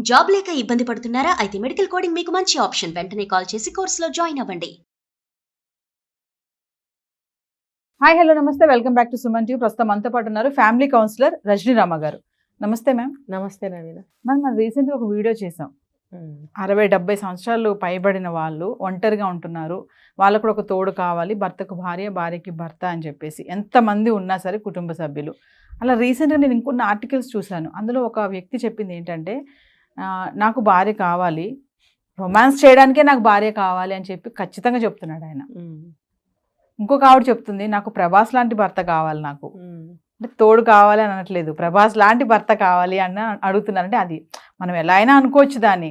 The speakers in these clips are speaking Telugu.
జాబ్ లేక ఇబ్బంది పడుతున్నారా? అయితే మెడికల్ కోడింగ్ మీకు మంచి ఆప్షన్. వెంటనే కాల్ చేసి కోర్సులో జాయిన్ అవ్వండి. హాయ్ హలో నమస్తే, welcome back to Suman TV. ప్రస్తుతం మనతో పాటు ఉన్నారు ఫ్యామిలీ కౌన్సిలర్ రజనీ రామ గారు. నమస్తే మ్యామ్. నమస్తే నవీన. మనం రీసెంట్గా ఒక వీడియో చేసాం. 60-70 సంవత్సరాలు పైబడిన వాళ్ళు ఒంటరిగా ఉంటున్నారు, వాళ్ళకు కూడా ఒక తోడు కావాలి, భర్తకు భార్య, భార్యకి భర్త అని చెప్పేసి ఎంతమంది ఉన్నా సరే కుటుంబ సభ్యులు. అలా రీసెంట్గా నేను ఇంకొన్ని ఆర్టికల్స్ చూశాను. అందులో ఒక వ్యక్తి చెప్పింది ఏంటంటే, నాకు భార్య కావాలి, రొమాన్స్ చేయడానికే నాకు భార్య కావాలి అని చెప్పి ఖచ్చితంగా చెప్తున్నాడు ఆయన. ఇంకొక ఆవిడ చెప్తుంది, నాకు ప్రభాస్ లాంటి భర్త కావాలి, నాకు అంటే తోడు కావాలి అని అనట్లేదు, ప్రభాస్ లాంటి భర్త కావాలి అని అడుగుతున్నారంటే అది మనం ఎలా అయినా అనుకోవచ్చు దాన్ని.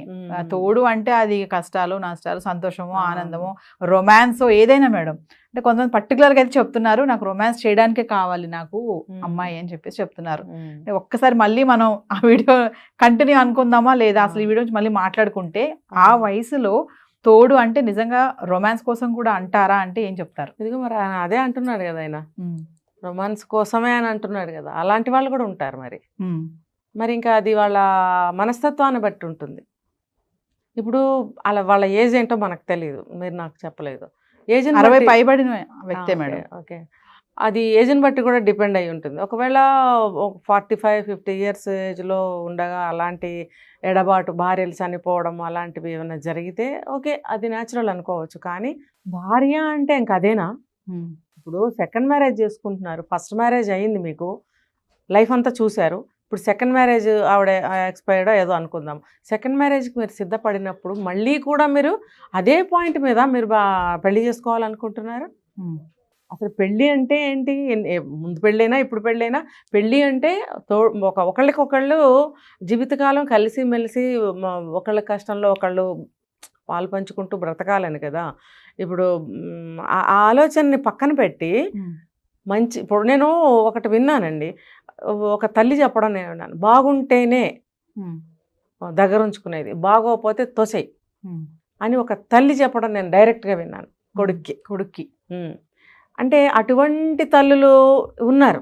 తోడు అంటే అది కష్టాలు నష్టాలు, సంతోషమో ఆనందమో రొమాన్సో ఏదైనా మేడం. అంటే కొంతమంది పర్టికులర్గా అయితే చెప్తున్నారు, నాకు రొమాన్స్ చేయడానికే కావాలి నాకు అమ్మాయి అని చెప్పేసి చెప్తున్నారు. అంటే ఒక్కసారి మళ్ళీ మనం ఆ వీడియో కంటిన్యూ అనుకుందామా లేదా, అసలు ఈ వీడియో నుంచి మళ్ళీ మాట్లాడుకుంటే ఆ వయసులో తోడు అంటే నిజంగా రొమాన్స్ కోసం కూడా అంటారా అంటే ఏం చెప్తారు? ఇదిగో మరి ఆయన అదే అంటున్నాడు కదా, ఆయన రొమాన్స్ కోసమే అని అంటున్నాడు కదా. అలాంటి వాళ్ళు కూడా ఉంటారు మరి ఇంకా అది వాళ్ళ మనస్తత్వాన్ని బట్టి ఉంటుంది. ఇప్పుడు అలా వాళ్ళ ఏజ్ ఏంటో మనకు తెలియదు, మీరు నాకు చెప్పలేదు. ఏజ్ 60 పైబడిన వ్యక్తే మేడం. ఓకే, అది ఏజ్ని బట్టి కూడా డిపెండ్ అయి ఉంటుంది. ఒకవేళ 45-50 ఇయర్స్ ఏజ్లో ఉండగా అలాంటి ఎడబాటు, భార్యలు చనిపోవడం అలాంటివి ఏమైనా జరిగితే ఓకే, అది న్యాచురల్ అనుకోవచ్చు. కానీ భార్య అంటే ఇంక అదేనా? ఇప్పుడు సెకండ్ మ్యారేజ్ చేసుకుంటున్నారు, ఫస్ట్ మ్యారేజ్ అయ్యింది, మీకు లైఫ్ అంతా చూశారు. ఇప్పుడు సెకండ్ మ్యారేజ్ ఆవిడ ఎక్స్పైర్డో ఏదో అనుకుందాం. సెకండ్ మ్యారేజ్కి మీరు సిద్ధపడినప్పుడు మళ్ళీ కూడా మీరు అదే పాయింట్ మీద మీరు పెళ్లి చేసుకోవాలనుకుంటున్నారు. అసలు పెళ్ళి అంటే ఏంటి? ముందు పెళ్ళైనా ఇప్పుడు పెళ్ళైనా పెళ్ళి అంటే ఒకళ్ళకొకళ్ళు జీవితకాలం కలిసిమెలిసి ఒకళ్ళ కష్టంలో ఒకళ్ళు పాలు పంచుకుంటూ బ్రతకాలని కదా. ఇప్పుడు ఆ ఆలోచనని పక్కన పెట్టి మంచి, ఇప్పుడు నేను ఒకటి విన్నానండి, ఒక తల్లి చెప్పడం నేను విన్నాను, బాగుంటేనే దగ్గర ఉంచుకునేది, బాగోపోతే తోసేయి అని ఒక తల్లి చెప్పడం నేను డైరెక్ట్గా విన్నాను కొడుక్కి. అంటే అటువంటి తల్లులు ఉన్నారు.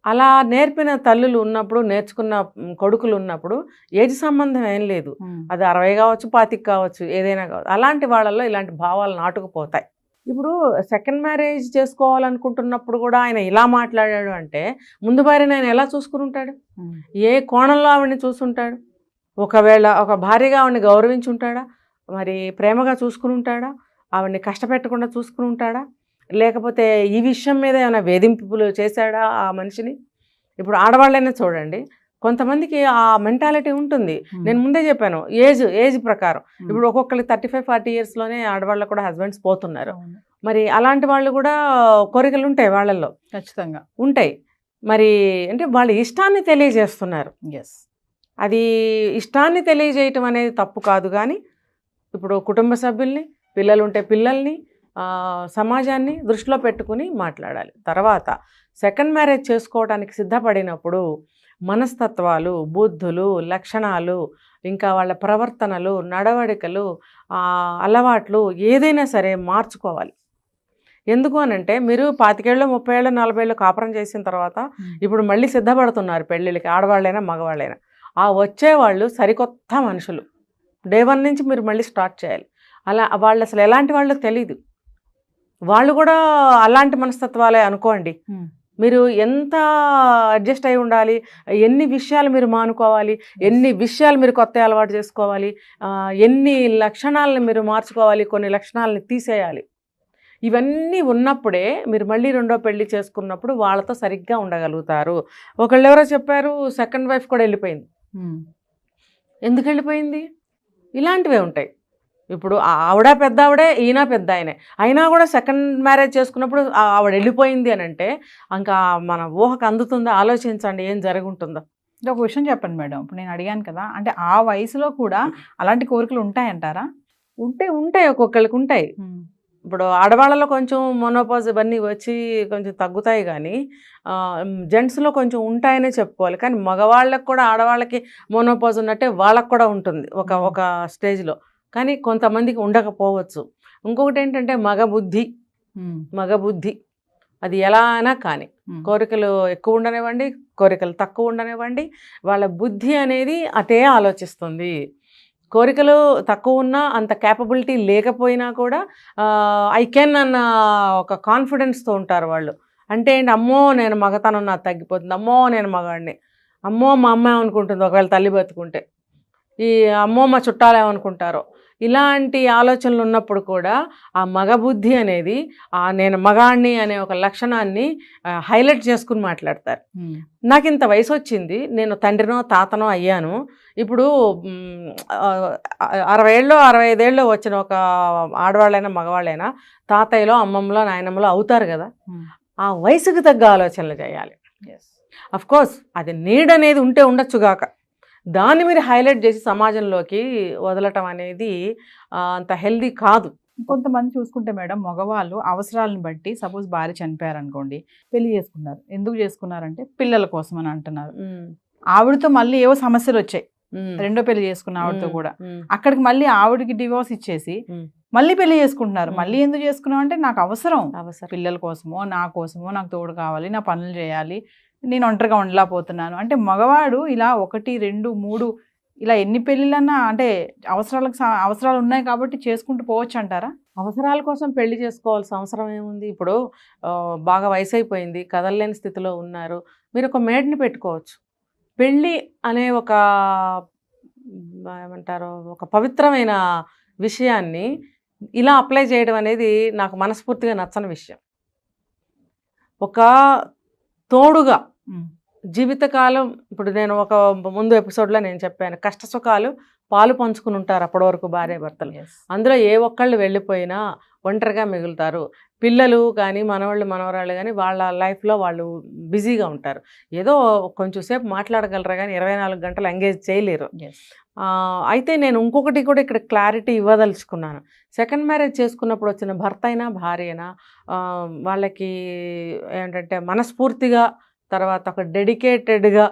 అలా నేర్పిన తల్లులు ఉన్నప్పుడు, నేర్చుకున్న కొడుకులు ఉన్నప్పుడు ఏజ్ సంబంధం ఏం లేదు. అది 60 కావచ్చు, 25 కావచ్చు, ఏదైనా కావచ్చు. అలాంటి వాళ్ళల్లో ఇలాంటి భావాలు నాటుకుపోతాయి. ఇప్పుడు సెకండ్ మ్యారేజ్ చేసుకోవాలనుకుంటున్నప్పుడు కూడా ఆయన ఇలా మాట్లాడాడు అంటే ముందు భార్యని ఆయన ఎలా చూసుకుని ఉంటాడు? ఏ కోణంలో ఆవిడని చూసుంటాడు? ఒకవేళ ఒక భార్యగా ఆవిడని గౌరవించి ఉంటాడా? మరి ప్రేమగా చూసుకుని ఉంటాడా? ఆవిడని కష్టపెట్టకుండా చూసుకుని ఉంటాడా? లేకపోతే ఈ విషయం మీద ఏమైనా వేధింపులు చేశాడా ఆ మనిషిని? ఇప్పుడు ఆడవాళ్ళైనా చూడండి, కొంతమందికి ఆ మెంటాలిటీ ఉంటుంది. నేను ముందే చెప్పాను, ఏజ్ ప్రకారం. ఇప్పుడు ఒక్కొక్కరికి 35-40 ఇయర్స్లోనే ఆడవాళ్ళకు కూడా హస్బెండ్స్ పోతున్నారు. మరి అలాంటి వాళ్ళు కూడా కోరికలు ఉంటాయి వాళ్ళల్లో, ఖచ్చితంగా ఉంటాయి. మరి అంటే వాళ్ళ ఇష్టాన్ని తెలియజేస్తున్నారు. అది ఇష్టాన్ని తెలియజేయటం అనేది తప్పు కాదు. కానీ ఇప్పుడు కుటుంబ సభ్యుల్ని, పిల్లలు ఉంటే పిల్లల్ని, సమాజాన్ని దృష్టిలో పెట్టుకుని మాట్లాడాలి. తర్వాత సెకండ్ మ్యారేజ్ చేసుకోవడానికి సిద్ధపడినప్పుడు మనస్తత్వాలు, బుద్ధులు, లక్షణాలు, ఇంకా వాళ్ళ ప్రవర్తనలు, నడవడికలు, అలవాట్లు ఏదైనా సరే మార్చుకోవాలి. ఎందుకు అనంటే మీరు 25 ఏళ్ళు, 30 ఏళ్ళు, 40 ఏళ్ళు కాపురం చేసిన తర్వాత ఇప్పుడు మళ్ళీ సిద్ధపడుతున్నారు పెళ్ళిళ్ళకి, ఆడవాళ్ళైనా మగవాళ్ళైనా. ఆ వచ్చేవాళ్ళు సరికొత్త మనుషులు. డే 1 నుంచి మీరు మళ్ళీ స్టార్ట్ చేయాలి. అలా వాళ్ళు అసలు ఎలాంటి వాళ్ళు తెలీదు. వాళ్ళు కూడా అలాంటి మనస్తత్వాలే అనుకోండి. మీరు ఎంత అడ్జస్ట్ అయి ఉండాలి, ఎన్ని విషయాలు మీరు మానుకోవాలి, ఎన్ని విషయాలు మీరు కొత్త అలవాటు చేసుకోవాలి, ఎన్ని లక్షణాలను మీరు మార్చుకోవాలి, కొన్ని లక్షణాలని తీసేయాలి. ఇవన్నీ ఉన్నప్పుడే మీరు మళ్ళీ రెండో పెళ్లి చేసుకున్నప్పుడు వాళ్ళతో సరిగ్గా ఉండగలుగుతారు. ఒకళ్ళు ఎవరో చెప్పారు, సెకండ్ వైఫ్ కూడా వెళ్ళిపోయింది. ఎందుకు వెళ్ళిపోయింది? ఇలాంటివే ఉంటాయి. ఇప్పుడు ఆవిడ పెద్ద ఆవిడే, ఈయన పెద్ద ఆయనే, అయినా కూడా సెకండ్ మ్యారేజ్ చేసుకున్నప్పుడు ఆవిడ వెళ్ళిపోయింది అని అంటే ఇంకా మన ఊహకు అందుతుందో ఆలోచించండి ఏం జరుగుంటుందో. ఒక విషయం చెప్పండి మేడం, ఇప్పుడు నేను అడిగాను కదా, అంటే ఆ వయసులో కూడా అలాంటి కోరికలు ఉంటాయంటారా? ఉంటాయి, ఒక్కొక్కరికి ఉంటాయి. ఇప్పుడు ఆడవాళ్ళలో కొంచెం మోనోపాజ్ ఇవన్నీ వచ్చి కొంచెం తగ్గుతాయి, కానీ జెంట్స్లో కొంచెం ఉంటాయనే చెప్పుకోవాలి. కానీ మగవాళ్ళకి కూడా ఆడవాళ్ళకి మోనోపాజ్ ఉన్నట్టే వాళ్ళకు కూడా ఉంటుంది ఒక స్టేజ్లో. కానీ కొంతమందికి ఉండకపోవచ్చు. ఇంకొకటి ఏంటంటే మగబుద్ధి. అది ఎలా అయినా కానీ కోరికలు ఎక్కువ ఉండనివ్వండి, కోరికలు తక్కువ ఉండనివ్వండి, వాళ్ళ బుద్ధి అనేది అటే ఆలోచిస్తుంది. కోరికలు తక్కువ ఉన్నా, అంత క్యాపబిలిటీ లేకపోయినా కూడా ఐ కెన్ అన్న ఒక కాన్ఫిడెన్స్తో ఉంటారు వాళ్ళు. అంటే ఏంటి, అమ్మో నేను మగతనం నాకు తగ్గిపోతుంది, అమ్మో నేను మగాడిని, అమ్మో మా అమ్మ ఏమనుకుంటుంది ఒకవేళ తల్లి బతుకుంటే, ఈ అమ్మో మా చుట్టాలు ఏమనుకుంటారో, ఇలాంటి ఆలోచనలు ఉన్నప్పుడు కూడా ఆ మగబుద్ధి అనేది నేను మగాణ్ణి అనే ఒక లక్షణాన్ని హైలైట్ చేసుకుని మాట్లాడతారు. నాకు ఇంత వయసు వచ్చింది, నేను తండ్రినో తాతనో అయ్యాను, ఇప్పుడు 60 ఏళ్ళో 65 ఏళ్ళో వచ్చిన ఒక ఆడవాళ్ళైనా మగవాళ్ళైనా తాతయ్యలో అమ్మమ్మలో నాయనమ్మలో అవుతారు కదా, ఆ వయసుకు తగ్గ ఆలోచనలు చేయాలి. అఫ్ కోర్స్ అది నీడ్ అనేది ఉంటే ఉండొచ్చుగాక, దాన్ని మీరు హైలైట్ చేసి సమాజంలోకి వదలటం అనేది అంత హెల్దీ కాదు. కొంతమంది చూసుకుంటే మేడం, మగవాళ్ళు అవసరాలను బట్టి సపోజ్ భార్య చనిపోయారు అనుకోండి, పెళ్లి చేసుకున్నారు. ఎందుకు చేసుకున్నారంటే పిల్లల కోసం అని అంటున్నారు. ఆవిడతో మళ్ళీ ఏవో సమస్యలు వచ్చాయి, రెండో పెళ్లి చేసుకున్న ఆవిడతో కూడా, అక్కడికి మళ్ళీ ఆవిడకి డివోర్స్ ఇచ్చేసి మళ్ళీ పెళ్లి చేసుకుంటున్నారు. మళ్ళీ ఎందుకు చేసుకున్నాం అంటే నాకు అవసరం, పిల్లల కోసమో నా కోసమో, నాకు తోడు కావాలి, నా పనులు చేయాలి, నేను ఒంటరిగా ఉండలేకపోతున్నాను అంటే మగవాడు ఇలా 1, 2, 3 ఇలా ఎన్ని పెళ్ళిళ్ళన్నా అంటే అవసరాలు ఉన్నాయి కాబట్టి చేసుకుంటూ పోవచ్చు అంటారా? అవసరాల కోసం పెళ్లి చేసుకోవాల్సిన అవసరం ఏముంది? ఇప్పుడు బాగా వయసు అయిపోయింది, కదలలేని స్థితిలో ఉన్నారు, మీరు ఒక మేడ్ని పెట్టుకోవచ్చు. పెళ్ళి అనే ఒక ఏమంటారు, ఒక పవిత్రమైన విషయాన్ని ఇలా అప్లై చేయడం అనేది నాకు మనస్ఫూర్తిగా నచ్చని విషయం. ఒక తోడుగా జీవితకాలం, ఇప్పుడు నేను ఒక ముందు ఎపిసోడ్లో నేను చెప్పాను, కష్ట సుఖాలు పాలు పంచుకుని ఉంటారు అప్పటి వరకు భార్య భర్తలు. అందులో ఏ ఒక్కళ్ళు వెళ్ళిపోయినా ఒంటరిగా మిగులుతారు. పిల్లలు కానీ మనవాళ్ళు మనవరాళ్ళు కానీ వాళ్ళ లైఫ్లో వాళ్ళు బిజీగా ఉంటారు. ఏదో కొంచెం సేపు మాట్లాడగలరా కానీ 24 గంటలు ఎంగేజ్ చేయలేరు. అయితే నేను ఇంకొకటి కూడా ఇక్కడ క్లారిటీ ఇవ్వదలుచుకున్నాను. సెకండ్ మ్యారేజ్ చేసుకున్నప్పుడు వచ్చిన భర్త అయినా భార్య అయినా వాళ్ళకి ఏంటంటే మనస్ఫూర్తిగా తర్వాత ఒక డెడికేటెడ్గా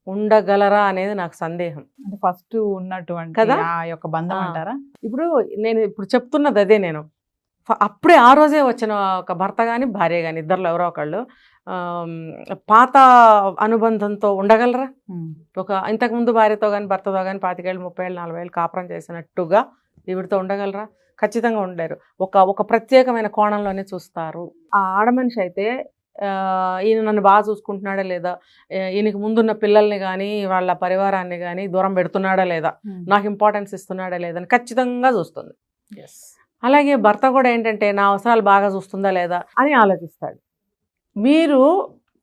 ఉండగలరా అనేది నాకు సందేహం. అంటే ఫస్ట్ ఉన్నటువంటి కదా ఆ యొక్క బంధం అంటారా? ఇప్పుడు నేను చెప్తున్నది అదే. నేను అప్పుడే ఆ రోజే వచ్చిన ఒక భర్త కానీ భార్య కానీ ఇద్దరులో ఎవరో ఒకళ్ళు పాత అనుబంధంతో ఉండగలరా? ఒక ఇంతకుముందు భార్యతో కానీ భర్తతో కానీ 25 ఏళ్ళు 30 ఏళ్ళు 40 ఏళ్ళు కాపురం చేసినట్టుగా ఈవిడితో ఉండగలరా? ఖచ్చితంగా ఉండలేరు. ఒక ప్రత్యేకమైన కోణంలోనే చూస్తారు. ఆ ఆడమనిషి అయితే ఈయన నన్ను బాగా చూసుకుంటున్నాడా లేదా, ఈయనకి ముందున్న పిల్లల్ని కానీ వాళ్ళ పరివారాన్ని కానీ దూరం పెడుతున్నాడా లేదా, నాకు ఇంపార్టెన్స్ ఇస్తున్నాడా లేదని ఖచ్చితంగా చూస్తుంది. అలాగే భర్త కూడా ఏంటంటే నా అవసరాలు బాగా చూస్తుందా లేదా అని ఆలోచిస్తాడు. మీరు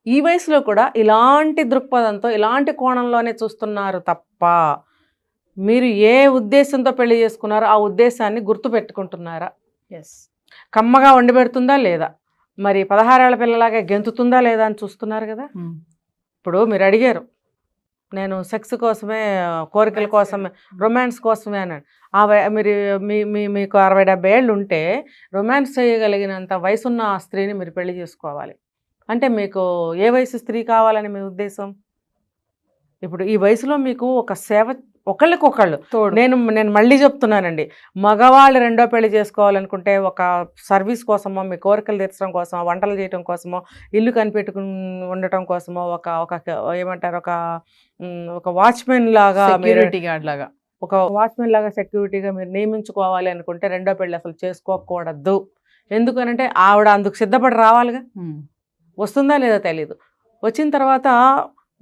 ఈ వయసులో కూడా ఇలాంటి దృక్పథంతో ఇలాంటి కోణంలోనే చూస్తున్నారు తప్ప మీరు ఏ ఉద్దేశంతో పెళ్లి చేసుకున్నారో ఆ ఉద్దేశాన్ని గుర్తుపెట్టుకుంటున్నారా? కమ్మగా వండి పెడుతుందా లేదా, మరి 16 ఏళ్ల పిల్లలాగా గెంతుతుందా లేదా అని చూస్తున్నారు కదా. ఇప్పుడు మీరు అడిగారు, నేను సెక్స్ కోసమే, కోరికల కోసమే, రొమాన్స్ కోసమే అన్నాడు. మీరు మీకు 60-70 ఏళ్ళు ఉంటే రొమాన్స్ చేయగలిగినంత వయసున్న ఆ స్త్రీని మీరు పెళ్లి చేసుకోవాలి. అంటే మీకు ఏ వయసు స్త్రీ కావాలని మీ ఉద్దేశం? ఇప్పుడు ఈ వయసులో మీకు ఒక సేవ, ఒకళ్ళకొకళ్ళు నేను మళ్ళీ చెప్తున్నానండి, మగవాళ్ళు రెండో పెళ్లి చేసుకోవాలనుకుంటే ఒక సర్వీస్ కోసమో, మీ కోరికలు తీర్చడం కోసమో, వంటలు చేయడం కోసమో, ఇల్లు కనిపెట్టుకుని ఉండటం కోసమో, ఒక ఏమంటారు, ఒక వాచ్మెన్ లాగా, సెక్యూరిటీ గార్డ్ లాగా, ఒక వాచ్మెన్ లాగా సెక్యూరిటీగా మీరు నియమించుకోవాలి అనుకుంటే రెండో పెళ్లి అసలు చేసుకోకూడదు. ఎందుకనంటే ఆవిడ అందుకు సిద్ధపడి రావాలిగా. వస్తుందా లేదా తెలీదు. వచ్చిన తర్వాత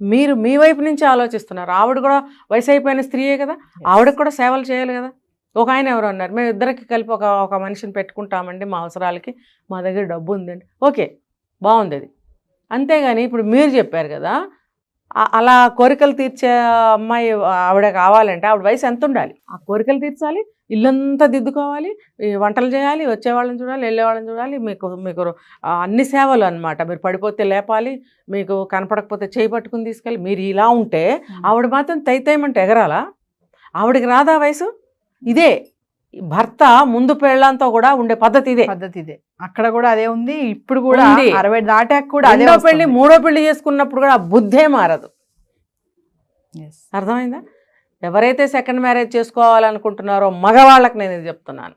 మీరు మీ వైపు నుంచి ఆలోచిస్తున్నారు. ఆవిడ కూడా వయసు అయిపోయిన స్త్రీయే కదా, ఆవిడకి కూడా సేవలు చేయాలి కదా. ఒక ఆయన ఎవరు అన్నారు, మేము ఇద్దరికి కలిపి ఒక మనిషిని పెట్టుకుంటామండి మా అవసరాలకి, మా దగ్గర డబ్బు ఉందండి. ఓకే, బాగుంది అది. అంతేగాని ఇప్పుడు మీరు చెప్పారు కదా, అలా కోరికలు తీర్చే అమ్మాయి ఆవిడ కావాలంటే ఆవిడ వయసు ఎంత ఉండాలి? ఆ కోరికలు తీర్చాలి, ఇల్లంతా దిద్దుకోవాలి, వంటలు చేయాలి, వచ్చేవాళ్ళని చూడాలి, వెళ్ళేవాళ్ళని చూడాలి, మీకు అన్ని సేవలు అనమాట. మీరు పడిపోతే లేపాలి, మీకు కనపడకపోతే చేయి పట్టుకుని తీసుకెళ్ళి. మీరు ఇలా ఉంటే ఆవిడ మాత్రం తైతేయమంటే ఎగరాలా? ఆవిడకి రాదా వయసు? ఇదే భర్త ముందు పెళ్ళంతో కూడా ఉండే పద్ధతి ఇదే. అక్కడ కూడా అదే ఉంది, ఇప్పుడు కూడా 60 దాటాక కూడా అదే పెళ్లి. మూడో పెళ్లి చేసుకున్నప్పుడు కూడా బుద్ధే మారదు. అర్థమైందా? ఎవరైతే సెకండ్ మ్యారేజ్ చేసుకోవాలనుకుంటున్నారో మగవాళ్ళకి నేను ఇది చెప్తున్నాను.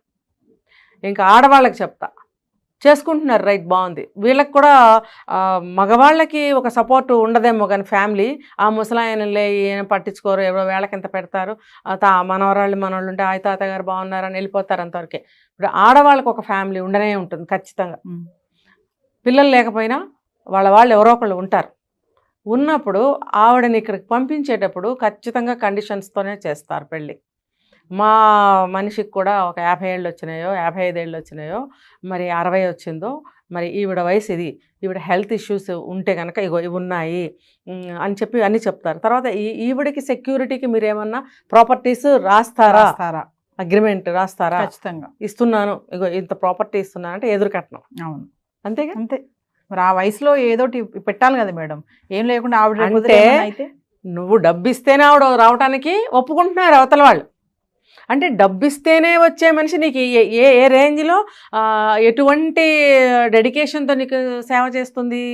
ఇంకా ఆడవాళ్ళకి చెప్తా, చేసుకుంటున్నారు, రైట్, బాగుంది. వీళ్ళకి కూడా మగవాళ్ళకి ఒక సపోర్ట్ ఉండదేమో కానీ ఫ్యామిలీ, ఆ ముసలాయనలే ఏం పట్టించుకోరు, ఎవరో వేళకింత పెడతారు, మనవరాళ్ళు మనవాళ్ళు ఉంటే ఆయ తాతగారు బాగున్నారని వెళ్ళిపోతారు అంతవరకే. ఇప్పుడు ఆడవాళ్ళకి ఒక ఫ్యామిలీ ఉండనే ఉంటుంది ఖచ్చితంగా. పిల్లలు లేకపోయినా వాళ్ళు ఎవరో ఒకళ్ళు ఉంటారు. ఉన్నప్పుడు ఆవిడని ఇక్కడికి పంపించేటప్పుడు ఖచ్చితంగా కండిషన్స్తోనే చేస్తారు పెళ్ళి. మా మనిషికి కూడా ఒక 50 ఏళ్ళు వచ్చినాయో 55 ఏళ్ళు వచ్చినాయో మరి 60 వచ్చిందో మరి ఈవిడ వయసు ఇది, ఈవిడ హెల్త్ ఇష్యూస్ ఉంటే కనుక ఇగో ఇవి ఉన్నాయి అని చెప్పి అన్నీ చెప్తారు. తర్వాత ఈవిడికి సెక్యూరిటీకి మీరు ఏమన్నా ప్రాపర్టీస్ రాస్తారా, అగ్రిమెంట్ రాస్తారా, ఖచ్చితంగా ఇస్తున్నాను ఇగో ఇంత ప్రాపర్టీ ఇస్తున్నాను అంటే ఎదురు కట్నం. అవును, అంతేగా. అంతే. మరి ఆ వయసులో ఏదోటి పెట్టాలి కదా మేడం, ఏం లేకుండా ఆవిడ అంటే నువ్వు డబ్బు ఇస్తేనే ఆవిడ రావడానికి ఒప్పుకుంటున్నారు అవతల వాళ్ళు. అంటే డబ్బు ఇస్తేనే వచ్చే మనిషి నీకు ఏ రేంజ్లో ఎటువంటి డెడికేషన్తో నీకు సేవ చేస్తుంది,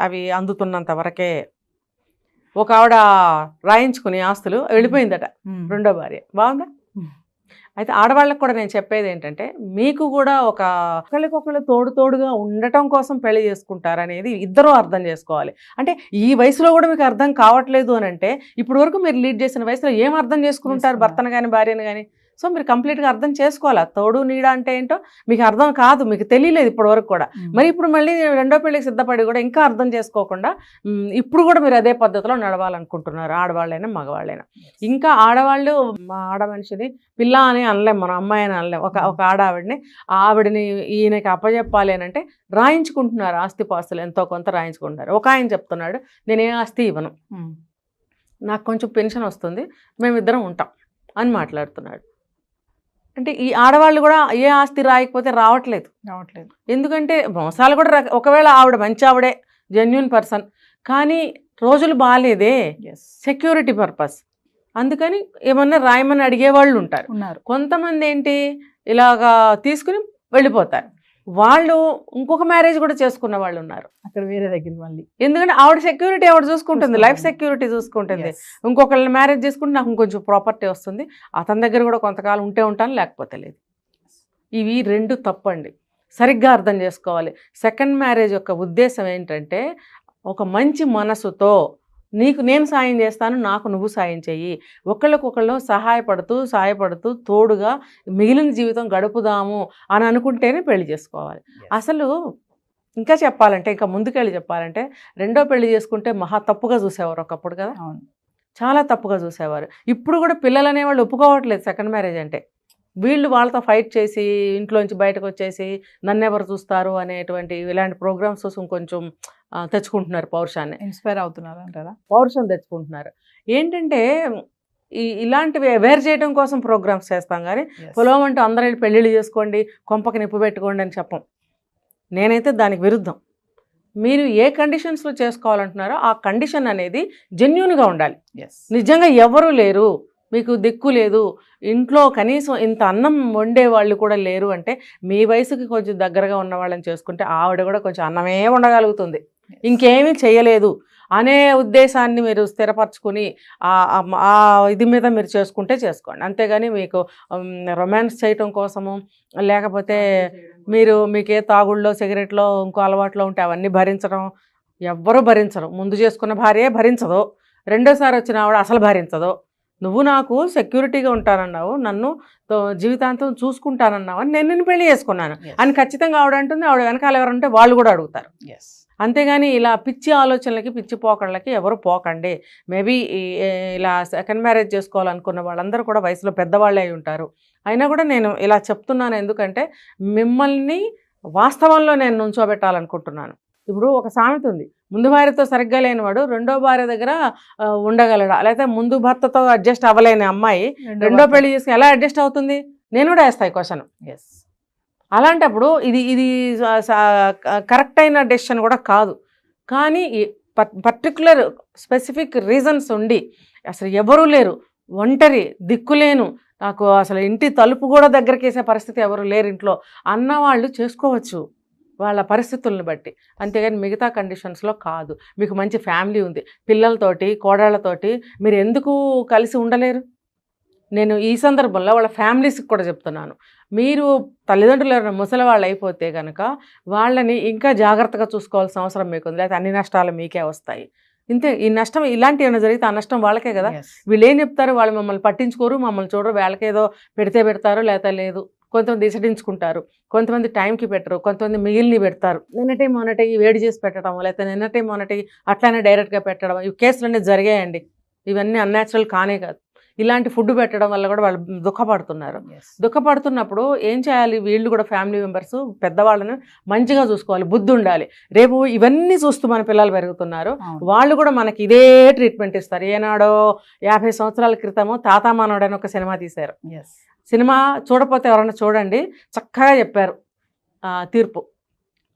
అవి అందుతున్నంత వరకే. ఒక ఆవిడ రాయించుకుని ఆస్తులు వెళ్ళిపోయిందట, రెండో భార్య. బాగుందా? అయితే ఆడవాళ్ళకు కూడా నేను చెప్పేది ఏంటంటే, మీకు కూడా ఒకళ్ళకొకళ్ళు తోడుగా ఉండటం కోసం పెళ్లి చేసుకుంటారనేది ఇద్దరూ అర్థం చేసుకోవాలి. అంటే ఈ వయసులో కూడా మీకు అర్థం కావట్లేదు అని అంటే, ఇప్పుడు వరకు మీరు లీడ్ చేసిన వయసులో ఏం అర్థం చేసుకుంటారు భర్తను కానీ భార్యను కానీ? సో మీరు కంప్లీట్గా అర్థం చేసుకోవాలి. తోడు నీడ అంటే ఏంటో మీకు అర్థం కాదు, మీకు తెలియలేదు ఇప్పటి వరకు కూడా. మరి ఇప్పుడు మళ్ళీ రెండో పెళ్ళికి సిద్ధపడి కూడా ఇంకా అర్థం చేసుకోకుండా ఇప్పుడు కూడా మీరు అదే పద్ధతిలో నడవాలనుకుంటున్నారు, ఆడవాళ్ళైనా మగవాళ్ళైనా. ఇంకా ఆడవాళ్ళు మా ఆడ మనిషిని పిల్ల అని అనలేం, మనం అమ్మాయి అని అనలేం. ఒక ఆవిడని ఈయనకి అప్పచెప్పాలి అని అంటే రాయించుకుంటున్నారు, ఆస్తిపాస్తులు ఎంతో కొంత రాయించుకుంటున్నారు. ఒక ఆయన చెప్తున్నాడు, నేనే ఆస్తి ఇవ్వను, నాకు కొంచెం పెన్షన్ వస్తుంది, మేమిద్దరం ఉంటాం అని మాట్లాడుతున్నాడు. అంటే ఈ ఆడవాళ్ళు కూడా ఏ ఆస్తి రాయకపోతే రావట్లేదు. ఎందుకంటే మోసాలు కూడా ఒకవేళ ఆవిడ మంచి ఆవిడే, జెన్యూన్ పర్సన్, కానీ రోజులు బాగాలేదే, సెక్యూరిటీ పర్పస్, అందుకని ఏమన్నా రాయమని అడిగేవాళ్ళు ఉంటారు. కొంతమంది ఏంటి ఇలాగా తీసుకుని వెళ్ళిపోతారు. వాళ్ళు ఇంకొక మ్యారేజ్ కూడా చేసుకున్న వాళ్ళు ఉన్నారు అక్కడ వేరే దగ్గర మళ్ళీ. ఎందుకంటే ఆవిడ సెక్యూరిటీ ఆవిడ చూసుకుంటుంది, లైఫ్ సెక్యూరిటీ చూసుకుంటుంది. ఇంకొకళ్ళని మ్యారేజ్ చేసుకుంటే నాకు ఇంకొంచెం ప్రాపర్టీ వస్తుంది, అతని దగ్గర కూడా కొంతకాలం ఉంటే ఉంటాను లేకపోతే లేదు. ఇవి రెండు తప్పండి, సరిగ్గా అర్థం చేసుకోవాలి. సెకండ్ మ్యారేజ్ యొక్క ఉద్దేశం ఏంటంటే, ఒక మంచి మనసుతో నీకు నేను సాయం చేస్తాను, నాకు నువ్వు సాయం చెయ్యి, ఒకళ్ళకొకళ్ళు సహాయపడుతూ తోడుగా మిగిలిన జీవితం గడుపుదాము అని అనుకుంటేనే పెళ్లి చేసుకోవాలి. అసలు ఇంకా చెప్పాలంటే, ఇంకా ముందుకెళ్ళి చెప్పాలంటే, రెండో పెళ్లి చేసుకుంటే మహా తప్పుగా చూసేవారు ఒకప్పుడు కదా. చాలా తప్పుగా చూసేవారు. ఇప్పుడు కూడా పిల్లలు అనేవాళ్ళు ఒప్పుకోవట్లేదు సెకండ్ మ్యారేజ్ అంటే. వీళ్ళు వాళ్ళతో ఫైట్ చేసి ఇంట్లోంచి బయటకు వచ్చేసి నన్నెవరు చూస్తారు అనేటువంటి ఇలాంటి ప్రోగ్రామ్స్ కోసం కొంచెం తెచ్చుకుంటున్నారు, పౌరుషాన్ని ఇన్స్పైర్ అవుతున్నారు అంటారా? పౌరుషం తెచ్చుకుంటున్నారు. ఏంటంటే ఇలాంటివి అవేర్ చేయడం కోసం ప్రోగ్రామ్స్ చేస్తాం, కానీ పొలం అంటూ అందరూ పెళ్ళిళ్ళు చేసుకోండి, కొంపకి నిప్పు పెట్టుకోండి అని చెప్పం. నేనైతే దానికి విరుద్ధం. మీరు ఏ కండిషన్స్లో చేసుకోవాలంటున్నారో ఆ కండిషన్ అనేది జెన్యూన్గా ఉండాలి. నిజంగా ఎవరూ లేరు, మీకు దిక్కు లేదు, ఇంట్లో కనీసం ఇంత అన్నం వండే వాళ్ళు కూడా లేరు అంటే, మీ వయసుకి కొంచెం దగ్గరగా ఉన్న వాళ్ళని చేసుకుంటే ఆవిడ కూడా కొంచెం అన్నమే ఉండగలుగుతుంది, ఇంకేమీ చేయలేదు అనే ఉద్దేశాన్ని మీరు స్థిరపరచుకుని ఆ ఇది మీద మీరు చేసుకోండి. అంతేగాని మీకు రొమాన్స్ చేయటం కోసము, లేకపోతే మీకే తాగుళ్ళో సిగరెట్లో ఇంకో అలవాట్లో ఉంటే అవన్నీ భరించడం ఎవ్వరూ భరించరు. ముందు చేసుకున్న భార్యే భరించదు, రెండోసారి వచ్చిన ఆవిడ అసలు భరించదు. నువ్వు నాకు సెక్యూరిటీగా ఉంటానన్నావు, నన్ను జీవితాంతం చూసుకుంటానన్నావు అని నేను పెళ్లి చేసుకున్నాను అని ఖచ్చితంగా ఆవిడ అంటుంది. ఆవిడ వెనకాల ఎవరంటే వాళ్ళు కూడా అడుగుతారు. అంతేగాని ఇలా పిచ్చి ఆలోచనలకి, పిచ్చి పోకళ్ళకి ఎవరు పోకండి. మేబీ ఇలా సెకండ్ మ్యారేజ్ చేసుకోవాలనుకున్న వాళ్ళందరూ కూడా వయసులో పెద్దవాళ్ళే అయి ఉంటారు. అయినా కూడా నేను ఇలా చెప్తున్నాను ఎందుకంటే మిమ్మల్ని వాస్తవంలో నేను నుంచోబెట్టాలనుకుంటున్నాను. ఇప్పుడు ఒక సామెత ఉంది, ముందు భార్యతో సరిగ్గా లేనివాడు రెండో భార్య దగ్గర ఉండగలడా, లేకపోతే ముందు భర్తతో అడ్జస్ట్ అవ్వలేని అమ్మాయి రెండో పెళ్లి చేసుకుని ఎలా అడ్జస్ట్ అవుతుంది? నేను కూడా వేస్తాయి క్వశ్చన్. అలాంటప్పుడు ఇది కరెక్ట్ అయిన డెసిషన్ కూడా కాదు. కానీ పర్టికులర్ స్పెసిఫిక్ రీజన్స్ ఉండి అసలు ఎవరూ లేరు, ఒంటరి దిక్కులేను, నాకు అసలు ఇంటి తలుపు కూడా దగ్గరికి వేసే పరిస్థితి ఎవరు లేరు ఇంట్లో అన్నవాళ్ళు చేసుకోవచ్చు వాళ్ళ పరిస్థితులను బట్టి. అంతేగాని మిగతా కండిషన్స్లో కాదు. మీకు మంచి ఫ్యామిలీ ఉంది, పిల్లలతోటి కోడళ్లతోటి మీరు ఎందుకు కలిసి ఉండలేరు? నేను ఈ సందర్భంలో వాళ్ళ ఫ్యామిలీస్కి కూడా చెప్తున్నాను, మీరు తల్లిదండ్రులు ఎవరైనా ముసలి వాళ్ళు అయిపోతే కనుక వాళ్ళని ఇంకా జాగ్రత్తగా చూసుకోవాల్సిన అవసరం మీకు ఉంది, లేకపోతే అన్ని నష్టాలు మీకే వస్తాయి. ఇంతే, ఈ నష్టం ఇలాంటి ఏమైనా జరిగితే ఆ నష్టం వాళ్ళకే కదా. Yes. వీళ్ళు ఏం చెప్తారు, వాళ్ళు మమ్మల్ని పట్టించుకోరు, మమ్మల్ని చూడరు, వాళ్ళకేదో పెడితే పెడతారు లేకపోతే లేదు. కొంతమంది ఇసడించుకుంటారు, కొంతమంది టైంకి పెట్టరు, కొంతమంది మిగిలిని పెడతారు. నిన్నటి మొన్నటి వేడి చేసి పెట్టడం, లేకపోతే నిన్నటి మొన్నటి అట్లానే డైరెక్ట్గా పెట్టడం, ఈ కేసులు అనేది జరిగాయండి. ఇవన్నీ అన్యాచురల్ కానే కాదు. ఇలాంటి ఫుడ్ పెట్టడం వల్ల కూడా వాళ్ళు దుఃఖపడుతున్నారు. Yes. దుఃఖపడుతున్నప్పుడు ఏం చేయాలి, వీళ్ళు కూడా ఫ్యామిలీ మెంబర్స్ పెద్దవాళ్ళని మంచిగా చూసుకోవాలి, బుద్ధి ఉండాలి. రేపు ఇవన్నీ చూస్తూ మన పిల్లలు పెరుగుతున్నారు, అవును. వాళ్ళు కూడా మనకి ఇదే ట్రీట్మెంట్ ఇస్తారు. ఏనాడో 50 సంవత్సరాల క్రితము తాతా మనోడు అని ఒక సినిమా తీశారు. Yes. సినిమా చూడకపోతే ఎవరైనా చూడండి, చక్కగా చెప్పారు తీర్పు.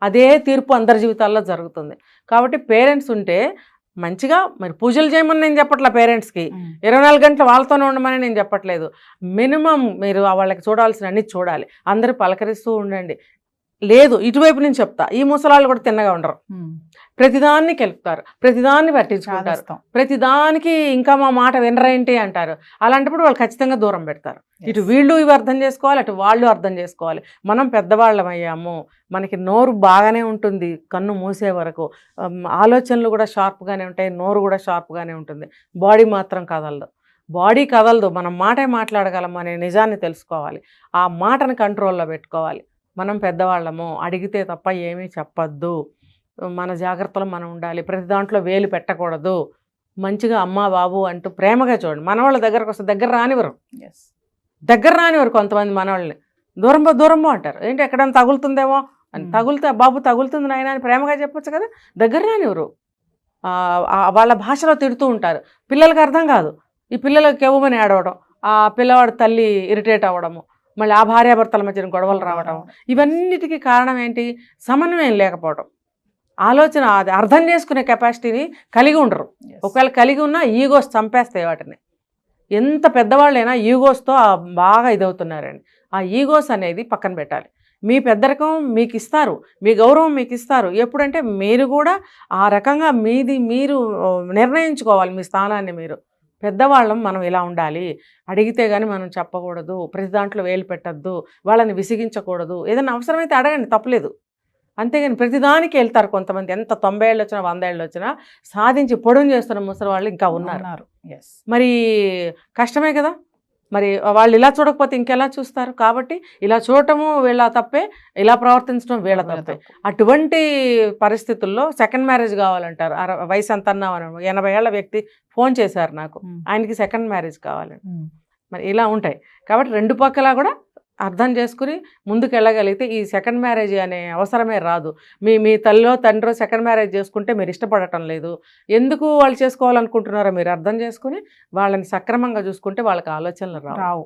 అదే తీర్పు అందరి జీవితాల్లో జరుగుతుంది. కాబట్టి పేరెంట్స్ ఉంటే మంచిగా, మరి పూజలు చేయమని నేను చెప్పట్లే పేరెంట్స్కి, 24 గంటలు వాళ్ళతోనే ఉండమని నేను చెప్పట్లేదు. మినిమం మీరు వాళ్ళకి చూడాల్సిన అన్ని చూడాలి, అందరూ పలకరిస్తూ ఉండండి. లేదు, ఇటువైపు నుంచి చెప్తా, ఈ ముసలాళ్ళు కూడా తిన్నగా ఉండరు, ప్రతిదాన్ని కెలుపుతారు, ప్రతిదాన్ని పట్టించుకుంటారు, చాదస్తం. ప్రతిదానికి ఇంకా మా మాట వినరేంటి అంటారు. అలాంటప్పుడు వాళ్ళు ఖచ్చితంగా దూరం పెడతారు. ఇటు వీళ్ళు ఇవి అర్థం చేసుకోవాలి, అటు వాళ్ళు అర్థం చేసుకోవాలి. మనం పెద్దవాళ్ళం అయ్యాము, మనకి నోరు బాగానే ఉంటుంది కన్ను మూసే వరకు, ఆలోచనలు కూడా షార్ప్గానే ఉంటాయి, నోరు కూడా షార్ప్గానే ఉంటుంది, బాడీ మాత్రం కదలదు. బాడీ కదలదు, మనం మాటే మాట్లాడగలం అనే నిజాన్ని తెలుసుకోవాలి. ఆ మాటను కంట్రోల్లో పెట్టుకోవాలి. మనం పెద్దవాళ్ళము, అడిగితే తప్ప ఏమీ చెప్పద్దు, మన జాగ్రత్తలో మనం ఉండాలి, ప్రతి దాంట్లో వేలు పెట్టకూడదు, మంచిగా అమ్మా బాబు అంటూ ప్రేమగా చూడండి. మనవాళ్ళ దగ్గరకు వస్తే దగ్గర రానివ్వరు, Yes. దగ్గర రానివ్వరు. కొంతమంది మనవాళ్ళని దూరంబో అంటారు, ఏంటి ఎక్కడైనా తగులుతుందేమో అని. తగులుతా బాబు, తగులుతుంది నాయన అని ప్రేమగా చెప్పొచ్చు కదా, దగ్గర రానివ్వరు. వాళ్ళ భాషలో తిడుతూ ఉంటారు, పిల్లలకి అర్థం కాదు. ఈ పిల్లలకి కెవ్వమని ఏడవడం, ఆ పిల్లవాడు తల్లి ఇరిటేట్ అవ్వడము, మళ్ళీ ఆ భార్యాభర్తల మధ్యన గొడవలు రావడం, ఇవన్నిటికీ కారణం ఏంటి, సమన్వయం లేకపోవడం. ఆలోచన, అది అర్థం చేసుకునే కెపాసిటీని కలిగి ఉండరు. Yes. ఒకవేళ కలిగి ఉన్నా ఈగోస్ చంపేస్తాయి వాటిని. ఎంత పెద్దవాళ్ళైనా ఈగోస్తో బాగా ఇదవుతున్నారండి. ఆ ఈగోస్ అనేది పక్కన పెట్టాలి. మీ పెద్దరికం మీకు ఇస్తారు, మీ గౌరవం మీకు ఇస్తారు. ఎప్పుడంటే మీరు కూడా ఆ రకంగా మీరు నిర్ణయించుకోవాలి మీ స్థానాన్ని. మీరు పెద్దవాళ్ళం, మనం ఇలా ఉండాలి, అడిగితే కానీ మనం చెప్పకూడదు, ప్రతి దాంట్లో వేలు పెట్టద్దు, వాళ్ళని విసిగించకూడదు. ఏదైనా అవసరమైతే అడగండి, తప్పలేదు. అంతేగాని ప్రతిదానికి వెళ్తారు కొంతమంది. ఎంత 90 ఏళ్ళు వచ్చినా 100 ఏళ్ళు వచ్చినా సాధించి పొడుగు చేస్తున్న ముసలి వాళ్ళు ఇంకా ఉన్నారు. Yes. మరి కష్టమే కదా. మరి వాళ్ళు ఇలా చూడకపోతే ఇంకెలా చూస్తారు. కాబట్టి ఇలా చూడటము వీళ్ళ తప్పే, ఇలా ప్రవర్తించడం వీళ్ళ తప్పే. అటువంటి పరిస్థితుల్లో సెకండ్ మ్యారేజ్ కావాలంటారు. వయసు ఎంత అన్నామని 80 ఏళ్ల వ్యక్తి ఫోన్ చేశారు నాకు, ఆయనకి సెకండ్ మ్యారేజ్ కావాలని. మరి ఇలా ఉంటాయి. కాబట్టి రెండు పక్కలా కూడా అర్థం చేసుకుని ముందుకు వెళ్ళగలిగితే ఈ సెకండ్ మ్యారేజ్ అనే అవసరమే రాదు. మీ తల్లిలో తండ్రో సెకండ్ మ్యారేజ్ చేసుకుంటే మీరు ఇష్టపడటం లేదు, ఎందుకు వాళ్ళు చేసుకోవాలనుకుంటున్నారో మీరు అర్థం చేసుకుని వాళ్ళని సక్రమంగా చూసుకుంటే వాళ్ళకి ఆలోచనలు రావు.